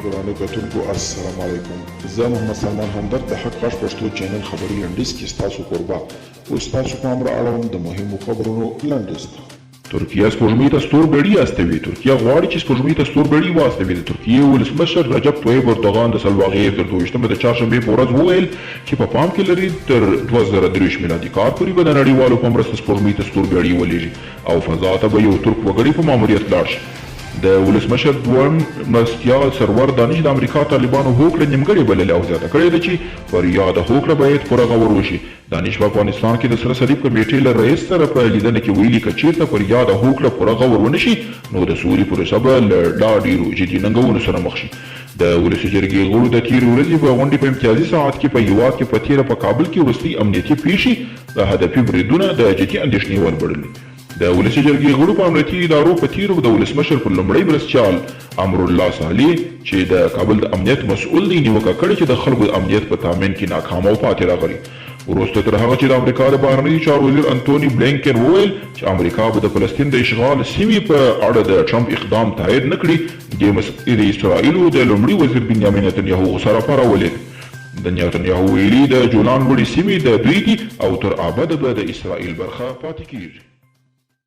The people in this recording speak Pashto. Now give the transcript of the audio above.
ګرانو کتونکو السلام علیکم. زه محمد سلمان همدرد د حق غږ پښتو چینل خبري لنډیز کې ستاسو کوربه اوس تاسو پام را اړوم د مهمو خبرونو لنډیز ته. ترکیه سپوږمۍ ته ستوربېړۍ استوي. ترکیه غواړي چې سپوږمۍ ته ستوربېړۍ واستوي. د ترکیې ولسمشر رجب طیب اردوغان د سلواغې تر 22 د چهارشنبې په ورځ وویل چې په پام کې لري تر 2023 میلادي کال پورې به د نړیوالو په مرسته سپوږمۍ ته ستوربېړۍ ولېږي او فضا ته به یو ترک وګړی په ماموریت لاړ شي. د ولسمشر دویم مرستیال سرور دانش د امریکا طالبانو هوکړه نیمګړې بللې او زیاته کړې ده چې پر یاده هوکړه باید پوره غور وشي. دانش په افغانستان کې د سره صلیب کمیټې له رئیس سره په لیدنه کې ویلي که چېرته پر یاده هوکړه پوره غور ونه شي نو د سولې پروسه به له لا ډېرو جدي ننګونو سره مخ شي. د ولسي جرګې غړو د تېرې ورځې په غونډې په امتیازي ساعت کې په هېواد کې په تېره په کابل کې وروستۍ امنیتي پیښې د هدفي بریدونه د جدي اندېښنې وړ بللې. د ولسي جرګې غړو په امنیتي ادارو په تېرو د ولسمشر پر لومړی مرستیال امرالله صالح چې د کابل د امنیت مسؤل دی نیوکه کړې چې د خلکو د امنیت په تامین کې ناکامه او پاتې راغلي. وروسته تر هغه چې د امریکا د بهرنیو چارو وزیر انتوني بلینکن وویل چې امریکا به د فلسطین د اشغال سیمې په اړه د ټرمپ اقدام تایید نه کړي، د اسرائیلو د لومړي وزیر بنیامین نتنیاهو سره راولید. د نتنیاهو ویلي د جولان لوړې سیمې د دوی دي او تر ابده به د اسرائیل برخه پاتې کیږي.